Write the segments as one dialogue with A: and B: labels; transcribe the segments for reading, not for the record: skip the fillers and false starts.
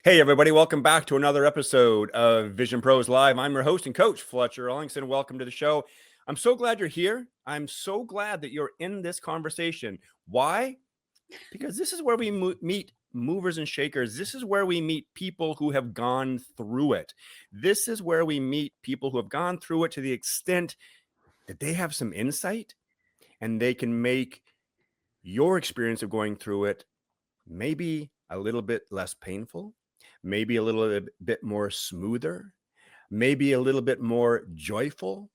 A: Hey, everybody, welcome back to another episode of Vision Pros Live. I'm your host and coach, Fletcher Ellingson. Welcome to the show. I'm so glad you're here. I'm so glad that you're in this conversation. Why? Because this is where we meet movers and shakers. This is where we meet people who have gone through it. This is where we meet people who have gone through it to the extent that they have some insight and they can make your experience of going through it maybe a little bit less painful, maybe a little bit more smoother, maybe a little bit more joyful.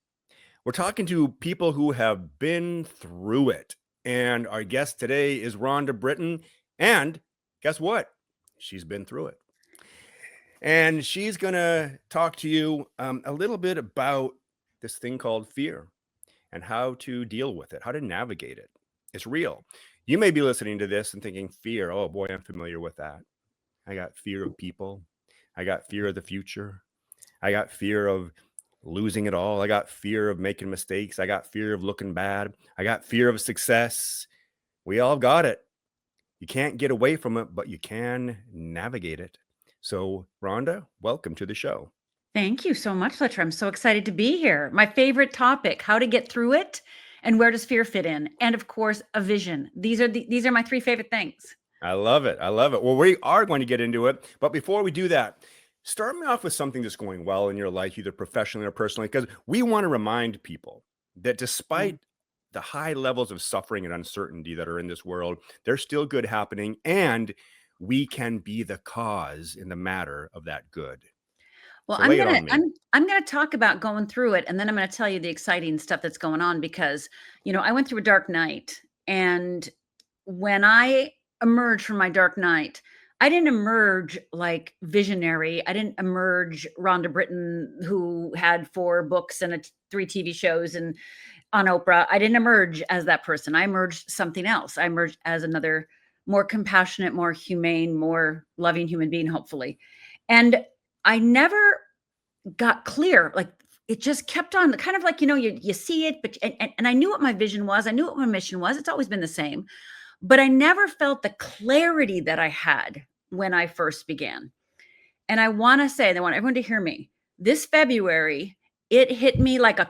A: We're talking to people who have been through it. And our guest today is Rhonda Britton. And guess what? She's been through it. And she's going to talk to you a little bit about this thing called fear and how to deal with it, how to navigate it. It's real. You may be listening to this and thinking, fear, oh boy, I'm familiar with that. I got fear of people. I got fear of the future. I got fear of losing it all. I got fear of making mistakes. I got fear of looking bad. I got fear of success. We all got it. You can't get away from it, but you can navigate it. So, Rhonda, welcome to the show.
B: Thank you so much, Fletcher. I'm so excited to be here. My favorite topic, how to get through it and where does fear fit in? And of course, a vision. These are my three favorite things.
A: I love it. I love it. Well, we are going to get into it. But before we do that, start me off with something that's going well in your life, either professionally or personally, because we want to remind people that despite the high levels of suffering and uncertainty that are in this world, there's still good happening, and we can be the cause in the matter of that good.
B: Well,
A: So lay it on me.
B: I'm gonna talk about going through it, and then I'm gonna tell you the exciting stuff that's going on because I went through a dark night, and when I emerged from my dark night, I didn't emerge like visionary. I didn't emerge Rhonda Britton, who had 4 books and 3 TV shows and on Oprah. I didn't emerge as that person. I emerged something else. I emerged as another more compassionate, more humane, more loving human being, hopefully. And I never got clear. Like it just kept on kind of like, you see it, but, and I knew what my vision was. I knew what my mission was. It's always been the same, but I never felt the clarity that I had when I first began. And I want to say, I want everyone to hear me. This February, it hit me like a,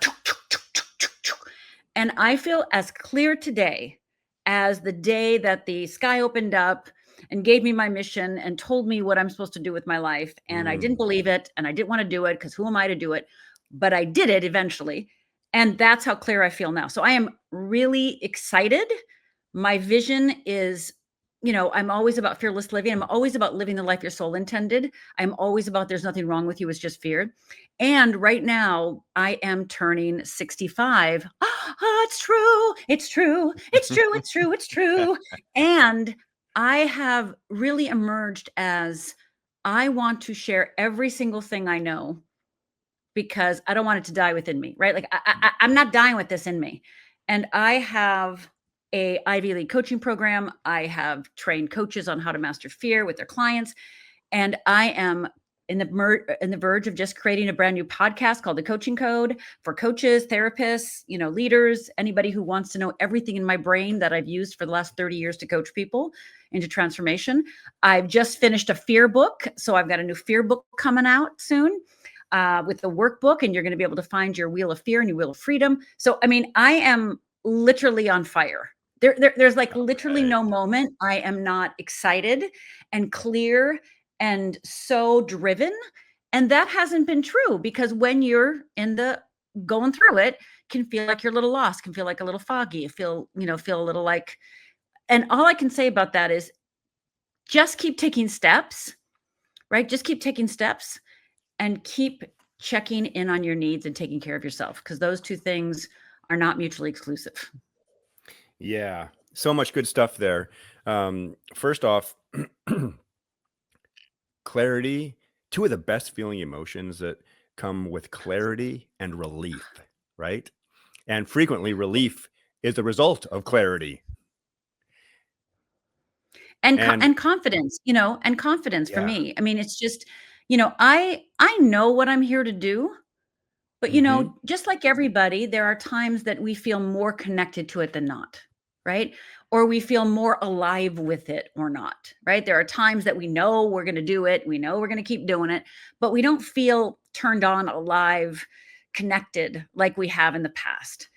B: and I feel as clear today as the day that the sky opened up and gave me my mission and told me what I'm supposed to do with my life. And I didn't believe it and I didn't want to do it because who am I to do it? But I did it eventually. And that's how clear I feel now. So I am really excited. My vision is, I'm always about fearless living. I'm always about living the life your soul intended. I'm always about there's nothing wrong with you. It's just fear. And right now I am turning 65. Oh, it's true. It's true. It's true. It's true. It's true. And I have really emerged as I want to share every single thing I know because I don't want it to die within me, right? Like I'm not dying with this in me. And I have a Ivy League coaching program. I have trained coaches on how to master fear with their clients. And I am in the verge of just creating a brand new podcast called The Coaching Code for coaches, therapists, leaders, anybody who wants to know everything in my brain that I've used for the last 30 years to coach people into transformation. I've just finished a fear book. So I've got a new fear book coming out soon. With the workbook, and you're going to be able to find your wheel of fear and your wheel of freedom. So, I mean, I am literally on fire. There's like literally no moment I am not excited and clear and so driven. And that hasn't been true because when you're in the going through it, can feel like you're a little lost, can feel like a little foggy, feel a little like, and all I can say about that is just keep taking steps, right? Just keep taking steps and keep checking in on your needs and taking care of yourself because those two things are not mutually exclusive.
A: Yeah, so much good stuff there. First off, clarity, two of the best feeling emotions that come with clarity and relief, right? And frequently relief is the result of clarity.
B: And confidence, and confidence for
A: Yeah.
B: me. I mean, it's just, I know what I'm here to do, but
A: Mhm.
B: just like everybody, there are times that we feel more connected to it than not. right? Or we feel more alive with it or not, right? There are times that we know we're going to do it, we know we're going to keep doing it, but we don't feel turned on, alive, connected like we have in the past.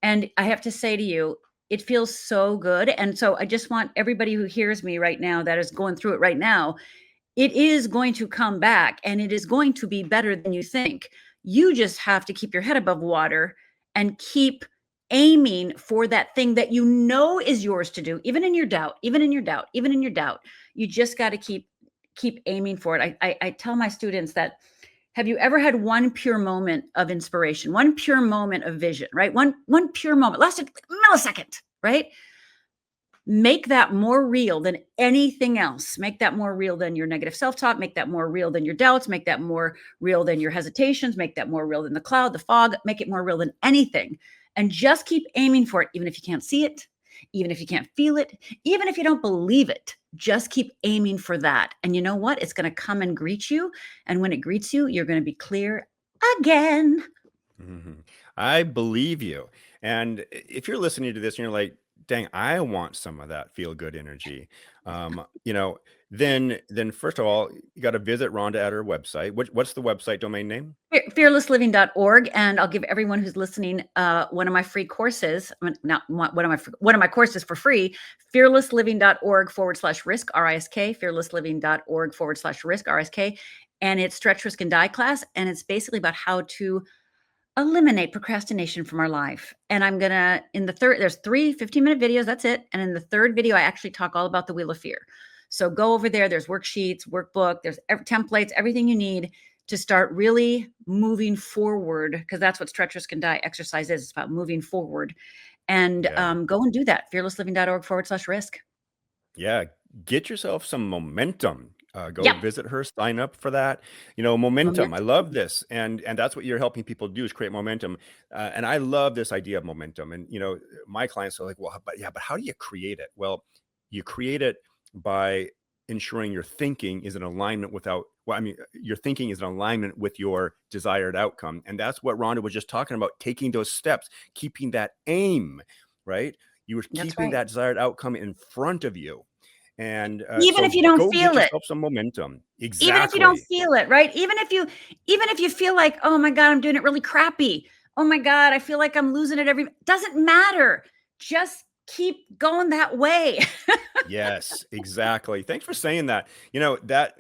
B: And I have to say to you, it feels so good. And so I just want everybody who hears me right now that is going through it right now, it is going to come back and it is going to be better than you think. You just have to keep your head above water and keep aiming for that thing that you know is yours to do, even in your doubt, even in your doubt, even in your doubt. You just got to keep aiming for it. I tell my students that, have you ever had one pure moment of inspiration, one pure moment of vision, right? One pure moment, lasted a millisecond, right? Make that more real than anything else. Make that more real than your negative self-talk. Make that more real than your doubts. Make that more real than your hesitations. Make that more real than the cloud, the fog. Make it more real than anything. And just keep aiming for it, even if you can't see it, even if you can't feel it, even if you don't believe it. Just keep aiming for that. And you know what? It's going to come and greet you. And when it greets you, you're going to be clear again.
A: Mhm. I believe you. And if you're listening to this and you're like, dang, I want some of that feel good energy, you know, then first of all, you got to visit Rhonda at her website. What's the website domain name?
B: Fearlessliving.org, and I'll give everyone who's listening one of my free courses. Not one of my courses for free. Fearlessliving.org/risk risk, fearlessliving.org/risk risk, and it's stretch, risk, and die class, and it's basically about how to eliminate procrastination from our life. And I'm gonna, in the third, there's 3 15-minute videos, that's it. And in the third video, I actually talk all about the wheel of fear. So go over there, there's worksheets, workbook, there's templates, everything you need to start really moving forward, because that's what stretch, risk, and die exercise is. It's about moving forward. And
A: Yeah.
B: go and do that. Fearlessliving.org/risk.
A: Yeah, get yourself some momentum. Go
B: Yep.
A: visit her, sign up for that. You know, momentum. I love
B: Momentum.
A: this, and that's what you're helping people do is create momentum. And I love this idea of momentum. And you know, my clients are like, well, but yeah, but how do you create it? Well, you create it by ensuring your thinking is in alignment without. Well, I mean, your thinking is in alignment with your desired outcome, and that's what Rhonda was just talking about. Taking those steps, keeping that aim, right? You were
B: That's
A: keeping
B: right.
A: that desired outcome in front of you. And
B: Even if
A: so
B: you don't
A: go get
B: feel it.
A: yourself some momentum.
B: Even if you don't
A: Exactly.
B: feel it, right? Even if you feel like, "Oh my god, I'm doing it really crappy. Oh my god, I feel like I'm losing it every," doesn't matter. Just keep going that way.
A: Yes, exactly. Thanks for saying that. You know, that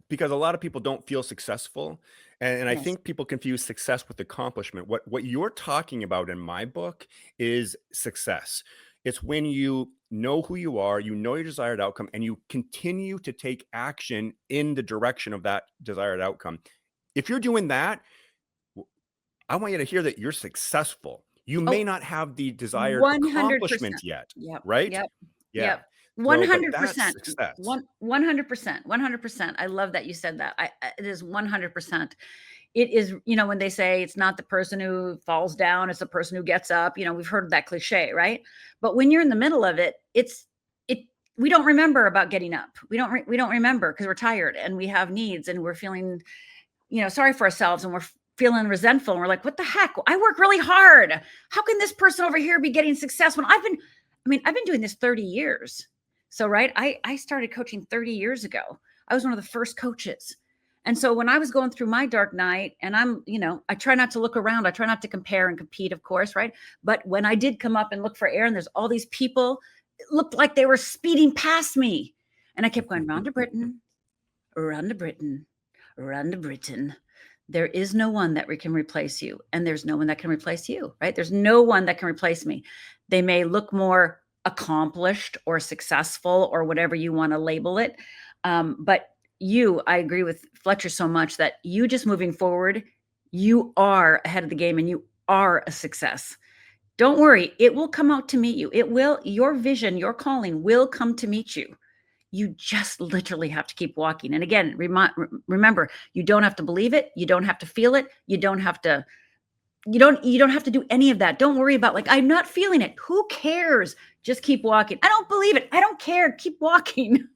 A: because a lot of people don't feel successful. And I
B: Yes.
A: think people confuse success with accomplishment. What you're talking about in my book is success. It's when you know who you are, you know your desired outcome, and you continue to take action in the direction of that desired outcome. If you're doing that, I want you to hear that you're successful. You may
B: Oh,
A: not have the desired
B: 100%.
A: accomplishment yet,
B: Yep,
A: right?
B: yep,
A: Yeah.
B: yep.
A: So, but that's
B: 100%.
A: success.
B: 100%, 100%. I love that you said that. It is 100%. It is, when they say it's not the person who falls down, it's the person who gets up. We've heard that cliche, right? But when you're in the middle of it, it we don't remember about getting up. We don't remember because we're tired and we have needs and we're feeling, sorry for ourselves, and we're feeling resentful, and we're like, what the heck? I work really hard. How can this person over here be getting success when I've been doing this 30 years. So, right. I started coaching 30 years ago. I was one of the first coaches. And so when I was going through my dark night, and I try not to look around. I try not to compare and compete, of course, right? But when I did come up and look for air, and there's all these people, it looked like they were speeding past me. And I kept going, Rhonda Britton, Rhonda Britton, Rhonda Britton. There is no one that can replace you, and there's no one that can replace you, right? There's no one that can replace me. They may look more accomplished or successful or whatever you want to label it. But I agree with Fletcher so much that you just moving forward, you are ahead of the game and you are a success. Don't worry, it will come out to meet you. Your vision, your calling will come to meet you. You just literally have to keep walking. And again, remember, you don't have to believe it. You don't have to feel it. You don't have to do any of that. Don't worry about, like, I'm not feeling it. Who cares? Just keep walking. I don't believe it. I don't care. Keep walking.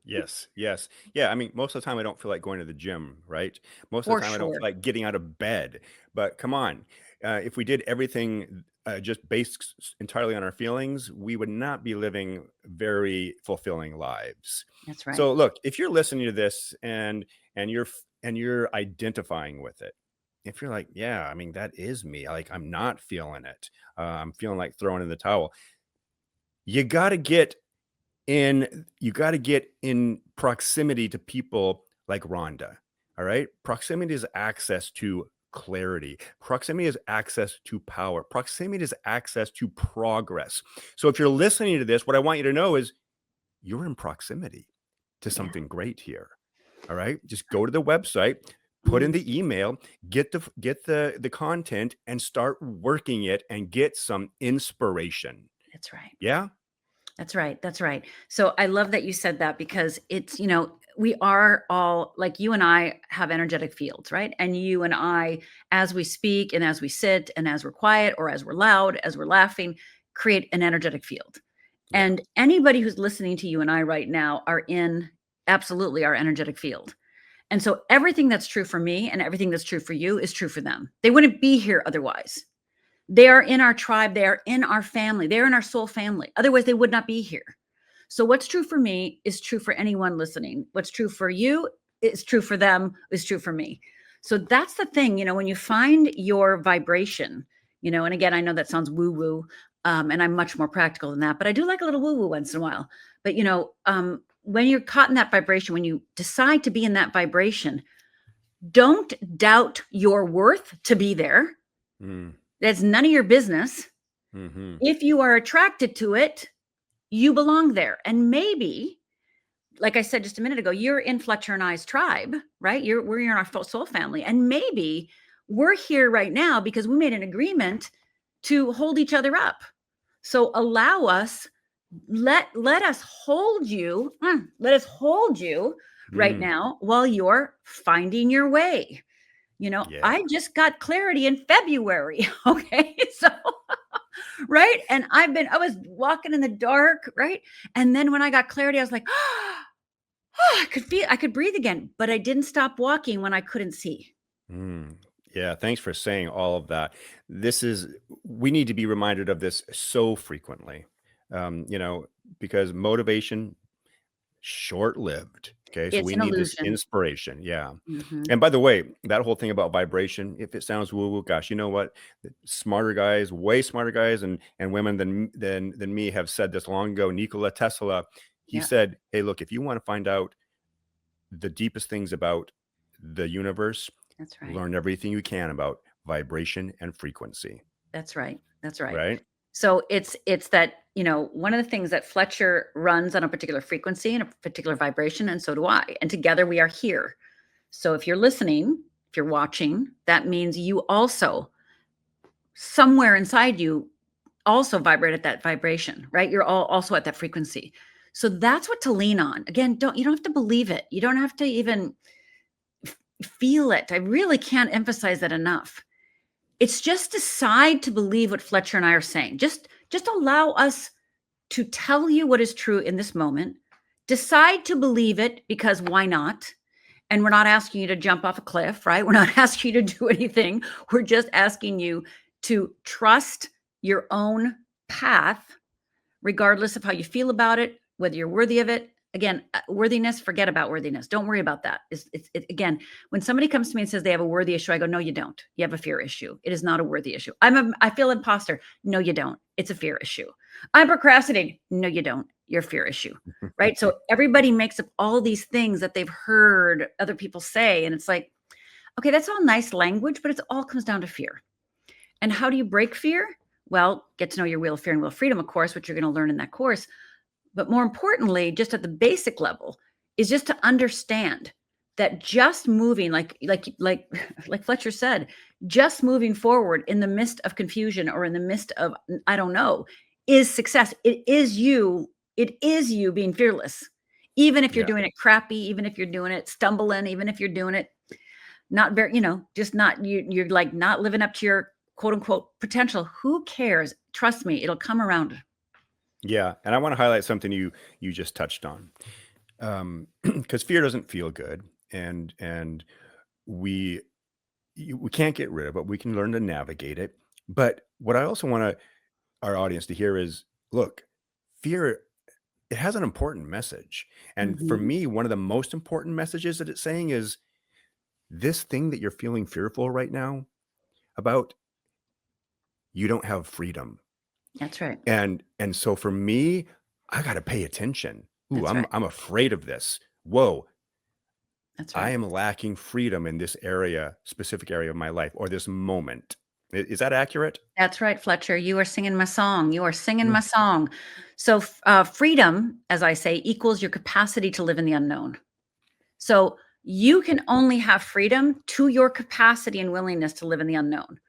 A: Yes, yes. Yeah, I mean, most of the time I don't feel like going to the gym, right? Most of
B: For
A: the time I don't
B: sure.
A: feel like getting out of bed. But come on, if we did everything just based entirely on our feelings, we would not be living very fulfilling lives.
B: That's right.
A: So look, if you're listening to this and you're identifying with it, if you're like, yeah, I mean, that is me. Like, I'm not feeling it. I'm feeling like throwing in the towel. You got to get in proximity to people like Rhonda. All right. Proximity is access to clarity. Proximity is access to power. Proximity is access to progress. So if you're listening to this, what I want you to know is you're in proximity to
B: Yeah.
A: something great here. All right. Just go to the website, put in
B: Mm,
A: the email, get the content and start working it and get some inspiration.
B: that's right.
A: Yeah.
B: That's right. That's right. So I love that you said that because it's, we are all like you and I have energetic fields, right? And you and I, as we speak and as we sit and as we're quiet or as we're loud, as we're laughing, create an energetic field.
A: Yeah.
B: And anybody who's listening to you and I right now are in absolutely our energetic field. And so everything that's true for me and everything that's true for you is true for them. They wouldn't be here otherwise. They are in our tribe. They are in our family. They're in our soul family. Otherwise, they would not be here. So, what's true for me is true for anyone listening. What's true for you is true for them, is true for me. So, that's the thing, when you find your vibration, and again, I know that sounds woo woo, and I'm much more practical than that, but I do like a little woo woo once in a while. But, when you're caught in that vibration, when you decide to be in that vibration, don't doubt your worth to be there.
A: Mm,
B: That's none of your business.
A: hmm.
B: If you are attracted to it, you belong there. And maybe, like I said just a minute ago, you're in Fletcher and I's tribe, right? We're in our soul family. And maybe we're here right now because we made an agreement to hold each other up. So allow us, let us hold you, right
A: Mm,
B: now while you're finding your way.
A: yeah.
B: I just got clarity in February. Okay. So right? And I was walking in the dark, right? And then when I got clarity, I was like, I could breathe again, but I didn't stop walking when I couldn't see.
A: Mm. Yeah, thanks for saying all of that. We need to be reminded of this so frequently, um, you know, because motivation, short-lived. Okay, so
B: It's
A: we
B: an
A: need this
B: illusion.
A: inspiration. Yeah.
B: Mhm.
A: And by the way, that whole thing about vibration, if it sounds woo-woo, gosh, you know what? Smarter guys, way smarter guys and women than me have said this long ago. Nikola Tesla, he
B: Yeah,
A: said, "Hey, look, if you want to find out the deepest things about the universe,
B: that's right.
A: learn everything you can about vibration and frequency."
B: That's right. That's right.
A: Right?
B: So it's that, one of the things that Fletcher runs on a particular frequency and a particular vibration, and so do I. And together we are here. So if you're listening, if you're watching, that means you also, somewhere inside you, also vibrate at that vibration, right? You're all also at that frequency. So that's what to lean on. Again, you don't have to believe it. You don't have to even feel it. I really can't emphasize that enough. It's just decide to believe what Fletcher and I are saying. Just allow us to tell you what is true in this moment. Decide to believe it because why not? And we're not asking you to jump off a cliff, right? We're not asking you to do anything. We're just asking you to trust your own path regardless of how you feel about it, whether you're worthy of it. Again, worthiness, forget about worthiness. Don't worry about that. Again, when somebody comes to me and says they have a worthy issue, I go, no, you don't. You have a fear issue. It is not a worthy issue. I feel imposter. No, you don't. It's a fear issue. I'm procrastinating. No, you don't. Your fear issue. Right. So everybody makes up all these things that they've heard other people say. And it's like, okay, that's all nice language, but it all comes down to fear. And how do you break fear? Well, get to know your wheel of fear and wheel of freedom, of course, which you're going to learn in that course. But more importantly, just at the basic level, is just to understand that just moving, like Fletcher said, just moving forward in the midst of confusion or in the midst of I don't know, is success. It is you. It is you being fearless, even if you're
A: Yeah.
B: doing it crappy, even if you're doing it stumbling, even if you're doing it not very, just not you're like not living up to your quote unquote potential. Who cares? Trust me, it'll come around.
A: Yeah. And I want to highlight something you just touched on. Because fear doesn't feel good. And we we can't get rid of it. We can learn to navigate it. But what I also want our audience to hear is, look, fear, it has an important message. And for
B: Mhm.
A: me, one of the most important messages that it's saying is this thing that you're feeling fearful right now about, you don't have freedom.
B: That's right.
A: And so for me, I got to pay attention. Ooh,
B: That's
A: I'm
B: right.
A: I'm afraid of this. Whoa,
B: That's
A: I
B: right.
A: am lacking freedom in this area, specific area of my life or this moment. Is that accurate?
B: That's right, Fletcher. You are singing my song. You are singing
A: Yeah.
B: my song. So, freedom, as I say, equals your capacity to live in the unknown. So, you can only have freedom to your capacity and willingness to live in the unknown.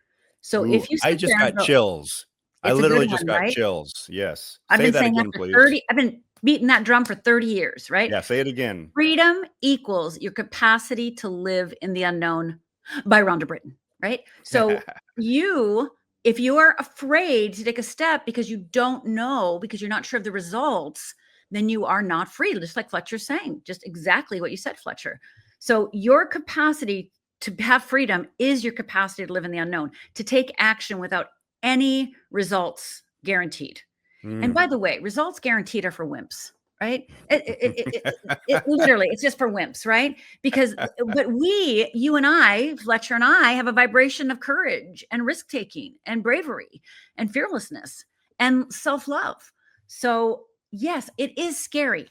B: So,
A: Ooh,
B: if you
A: I
B: sit
A: just
B: there and
A: got
B: go,
A: chills. I
B: it's a good
A: literally just
B: one,
A: got
B: right?
A: chills. Yes.
B: I've
A: Say
B: been
A: that
B: saying that
A: again,
B: for
A: please.
B: 30, I've been beating that drum for 30 years, right?
A: Yeah, say it again.
B: Freedom equals your capacity to live in the unknown by Rhonda Britton, right? So you, if you are afraid to take a step because you don't know, because you're not sure of the results, then you are not free, just like Fletcher's saying, just exactly what you said, Fletcher. So your capacity to have freedom is your capacity to live in the unknown, to take action without any results guaranteed. And
A: Mm.
B: by the way, results guaranteed are for wimps, right? It literally, it's just for wimps, right? Because, but you and I, Fletcher and I, have a vibration of courage and risk taking and bravery and fearlessness and self love. So, yes, it is scary,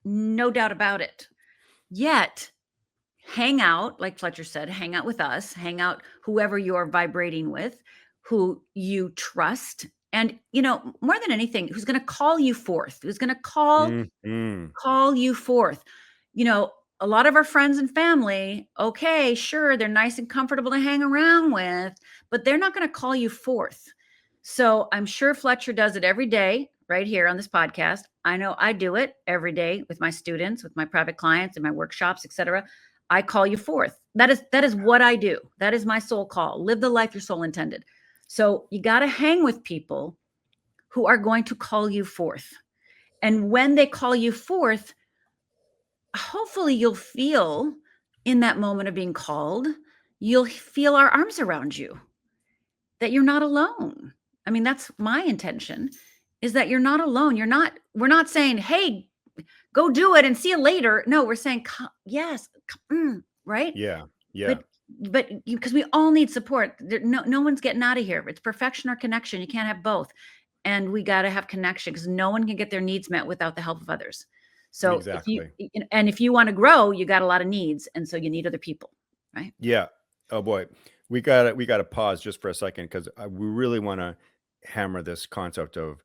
B: no doubt about it. Yet, hang out, like Fletcher said, hang out with us, hang out whoever you're vibrating with, who you trust. And, more than anything, who's going to call you forth, who's going to
A: Mhm.
B: call you forth. You know, a lot of our friends and family, okay, sure, they're nice and comfortable to hang around with, but they're not going to call you forth. So I'm sure Fletcher does it every day right here on this podcast. I know I do it every day with my students, with my private clients and my workshops, etc. I call you forth. That is what I do. That is my soul call. Live the life your soul intended. So you got to hang with people who are going to call you forth. And when they call you forth, hopefully you'll feel in that moment of being called, you'll feel our arms around you, that you're not alone. I mean, that's my intention, is that you're not alone. We're not saying, hey, go do it and see you later. No, we're saying, yes, right?
A: Yeah. Yeah.
B: But because we all need support. No one's getting out of here. It's perfection or connection. You can't have both. And we got to have connection because no one can get their needs met without the help of others. So
A: Exactly.
B: if you want to grow, you got a lot of needs. And so you need other people, right?
A: Yeah. Oh boy. We gotta pause just for a second because we really want to hammer this concept of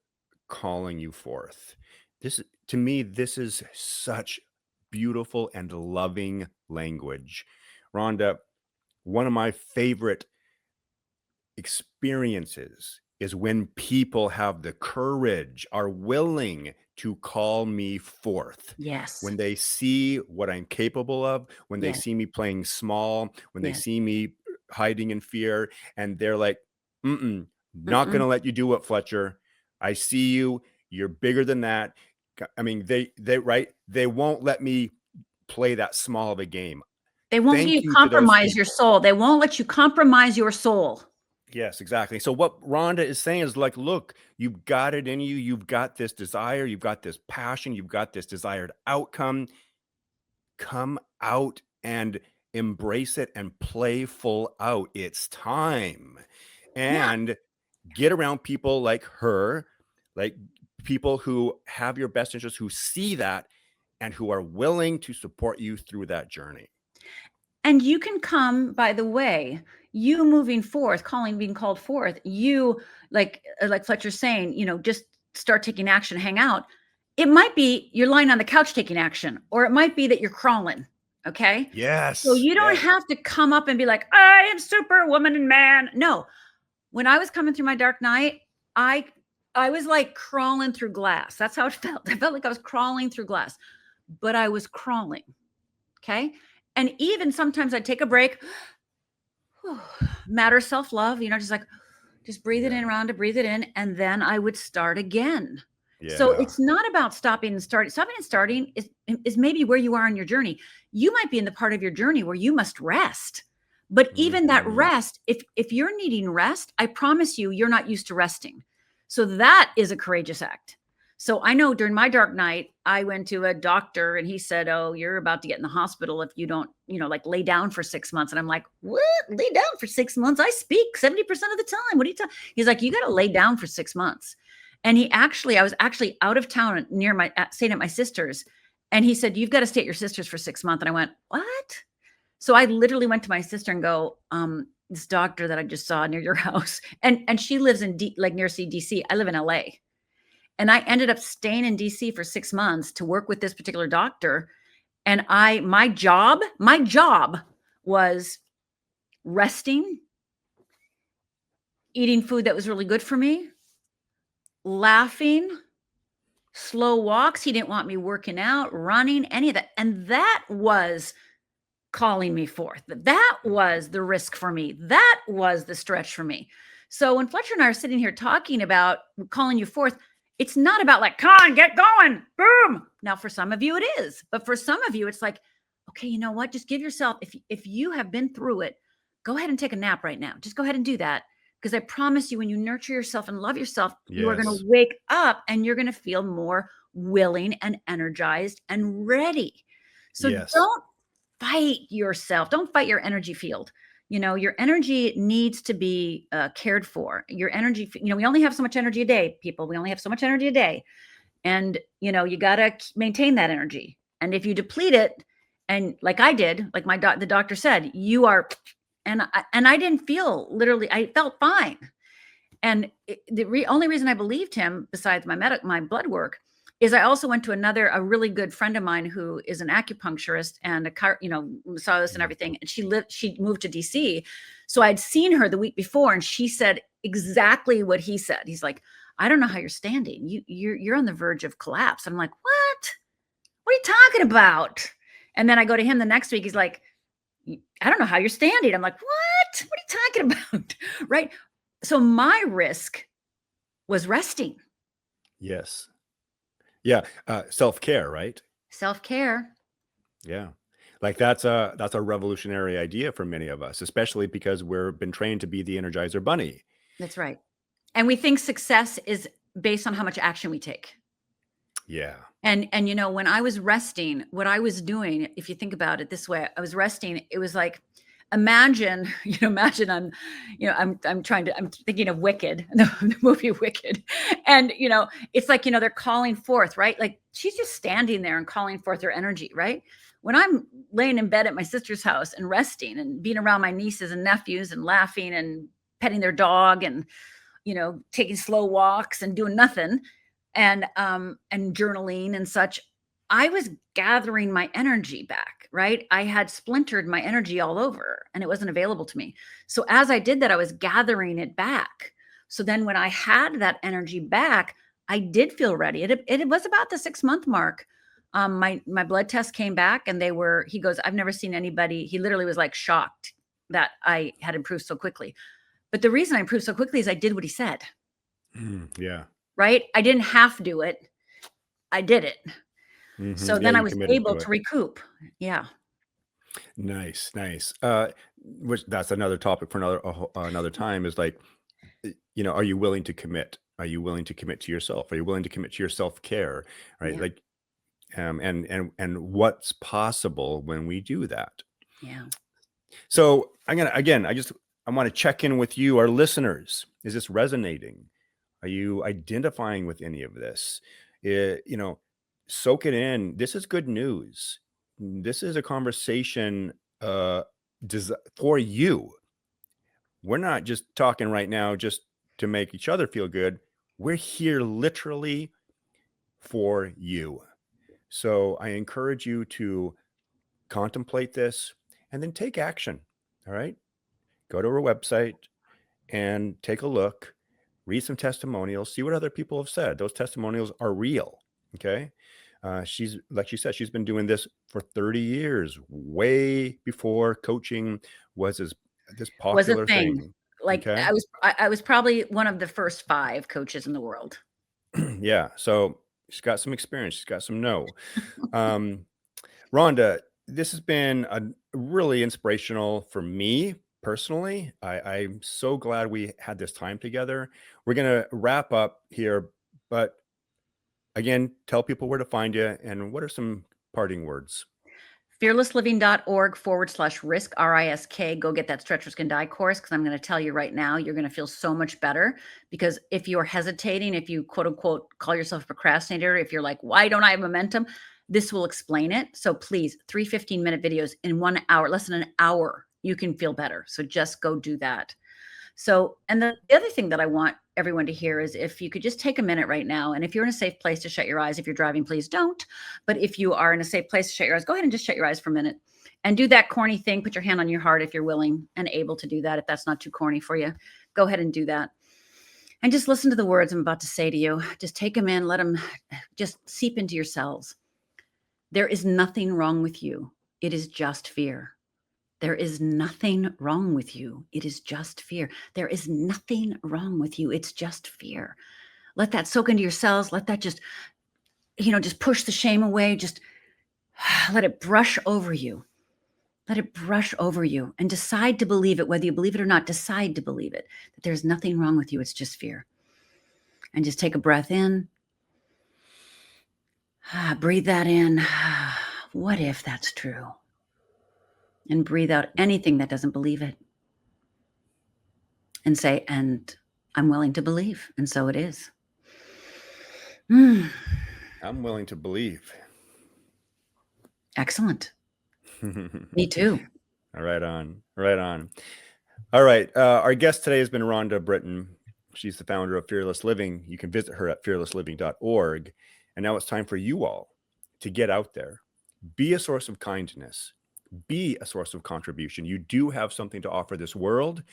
A: calling you forth. This to me, this is such beautiful and loving language. Rhonda, one of my favorite experiences is when people have the courage, are willing to call me forth.
B: Yes.
A: When they see what I'm capable of, when they
B: Yes.
A: see me playing small, when they
B: Yes.
A: see me hiding in fear, and they're like, mm-mm, not
B: Mm-mm.
A: gonna let you do it, Fletcher. I see you. You're bigger than that. I mean, they right, they won't let me play that small of a game.
B: They won't let
A: Thank
B: you
A: you to those
B: compromise your
A: people.
B: soul. They won't let you compromise your soul.
A: Yes, exactly. So what Rhonda is saying is like, look, you've got it in you. You've got this desire. You've got this passion. You've got this desired outcome. Come out and embrace it and play full out. It's time.
B: Yeah.
A: And get around people like her, like people who have your best interests, who see that and who are willing to support you through that journey.
B: And you can come, by the way, you moving forth, being called forth, you like Fletcher's saying, just start taking action, hang out. It might be you're lying on the couch taking action, or it might be that you're crawling. Okay. So
A: Yes.
B: you don't
A: Yes.
B: have to come up and be like, I am superwoman and man. No. When I was coming through my dark night, I I was like crawling through glass. That's how it felt. I felt like I was crawling through glass, but I was crawling. Okay. And even sometimes I'd take a break, matter self love, just breathe it
A: Yeah.
B: in, Rhonda, breathe it in. And then I would start again. So
A: Yeah.
B: it's not about stopping and starting. Stopping and starting is maybe where you are in your journey. You might be in the part of your journey where you must rest, But even that
A: Mhm.
B: rest, if you're needing rest, I promise you, you're not used to resting. So that is a courageous act. So I know during my dark night, I went to a doctor and he said, "Oh, you're about to get in the hospital if you don't, like lay down for 6 months." And I'm like, "What? Lay down for 6 months? I speak 70% of the time. What are you talking?" He's like, "You got to lay down for 6 months." And I was actually out of town near staying at my sister's. And he said, "You've got to stay at your sister's for 6 months." And I went, "What?" So I literally went to my sister and go, "This doctor that I just saw near your house," and she lives in like near DC. I live in LA, and I ended up staying in DC for 6 months to work with this particular doctor. And my job was resting, eating food that was really good for me, laughing, slow walks. He didn't want me working out, running, any of that, and that was calling me forth. That was the risk for me. That was the stretch for me. So when Fletcher and I are sitting here talking about calling you forth, it's not about like, "Come on, get going, boom." Now, for some of you, it is, but for some of you, it's like, okay, you know what? Just give yourself, if you have been through it, go ahead and take a nap right now. Just go ahead and do that. Because I promise you, when you nurture yourself and love yourself, you are going to
A: Yes.
B: wake up and you're going to feel more willing and energized and ready. So
A: Yes.
B: don't fight yourself. Don't fight your energy field. Your energy needs to be cared for. Your energy, we only have so much energy a day, people. We only have so much energy a day. And, you got to maintain that energy. And if you deplete it, and like I did, like the doctor said, you are, and I didn't feel literally, I felt fine. And only reason I believed him, besides my blood work, is I also went to a really good friend of mine who is an acupuncturist and massagist and
A: Mm.
B: everything. And she moved to DC. So I'd seen her the week before and she said exactly what he said. He's like, "I don't know how you're standing. You're on the verge of collapse." I'm like, "What? What are you talking about?" And then I go to him the next week. He's like, "I don't know how you're standing." I'm like, "What? What are you talking about?" Right? So my risk was resting,
A: Yes. Yeah. Self-care, right?
B: self-care.
A: Yeah. Like that's a revolutionary idea for many of us, especially because we've been trained to be the Energizer Bunny.
B: That's right. And we think success is based on how much action we take.
A: Yeah.
B: And when I was resting, what I was doing, if you think about it this way, I was resting. It was like, imagine, imagine I'm thinking of Wicked, the movie Wicked. And it's like, they're calling forth, right? Like she's just standing there and calling forth her energy, right? When I'm laying in bed at my sister's house and resting and being around my nieces and nephews and laughing and petting their dog and taking slow walks and doing nothing, and journaling and such, I was gathering my energy back, right? I had splintered my energy all over and it wasn't available to me. So as I did that, I was gathering it back. So then when I had that energy back, I did feel ready. It was about the 6 month mark. My blood test came back and he goes, "I've never seen anybody." He literally was like shocked that I had improved so quickly. But the reason I improved so quickly is I did what he said,
A: Yeah.
B: right? I didn't half do it. I did it. So
A: Yeah,
B: then I
A: you
B: was
A: committed
B: able
A: to
B: to
A: it.
B: recoup. Yeah.
A: Nice, nice. Which that's another topic for another time is like, are you willing to commit? Are you willing to commit to yourself? Are you willing to commit to your self-care? Right?
B: Yeah.
A: Like, and what's possible when we do that?
B: Yeah.
A: So I'm gonna again, I want to check in with you, our listeners. Is this resonating? Are you identifying with any of this? You know, soak it in. This is good news. This is a conversation for you. We're not just talking right now just to make each other feel good. We're here literally for you. So I encourage you to contemplate this and then take action. All right. Go to our website and take a look, read some testimonials, see what other people have said. Those testimonials are real. Okay. She's like she said, she's been doing this for 30 years, way before coaching was this
B: Was a
A: popular
B: thing.
A: thing.
B: Like
A: Okay.
B: I was probably one of the first 5 coaches in the world.
A: Yeah. So she's got some experience. She's got some know. Um, Rhonda, this has been a really inspirational for me personally. I'm so glad we had this time together. We're gonna wrap up here, but again, tell people where to find you and what are some parting words.
B: fearlessliving.org/risk, RISK. Go get that Stretch, Risk, and Die course, because I'm going to tell you right now, you're going to feel so much better. Because if you're hesitating, if you quote unquote call yourself a procrastinator, if you're like, why don't I have momentum? This will explain it. So please, 3 15-minute videos in 1 hour, less than an hour, you can feel better. So just go do that. So, and the other thing that I want everyone to hear is if you could just take a minute right now, and if you're in a safe place to shut your eyes, if you're driving, please don't. But if you are in a safe place to shut your eyes, go ahead and just shut your eyes for a minute and do that corny thing. Put your hand on your heart if you're willing and able to do that. If that's not too corny for you, go ahead and do that. And just listen to the words I'm about to say to you. Just take them in, let them just seep into your cells. There is nothing wrong with you. It is just fear. There is nothing wrong with you. It is just fear. There is nothing wrong with you. It's just fear. Let that soak into your cells. Let that just push the shame away. Just let it brush over you. Let it brush over you and decide to believe it. Whether you believe it or not, decide to believe it. That there's nothing wrong with you. It's just fear. And just take a breath in. Breathe that in. What if that's true? And breathe out anything that doesn't believe it. And say, and I'm willing to believe. And so it is.
A: I'm willing to believe.
B: Excellent. Me too.
A: Right on. Right on. All right. Our guest today has been Rhonda Britton. She's the founder of Fearless Living. You can visit her at fearlessliving.org. And now it's time for you all to get out there. Be a source of kindness. Be a source of contribution. You do have something to offer this world,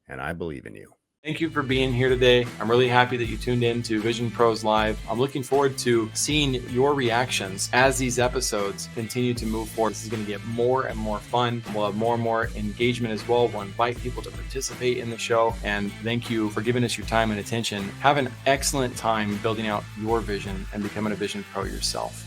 A: and I believe in you.
C: Thank you for being here today. I'm really happy that you tuned in to Vision Pros Live. I'm looking forward to seeing your reactions as these episodes continue to move forward. This is going to get more and more fun. We'll have more and more engagement as well. We'll invite people to participate in the show. And thank you for giving us your time and attention. Have an excellent time building out your vision and becoming a Vision Pro yourself.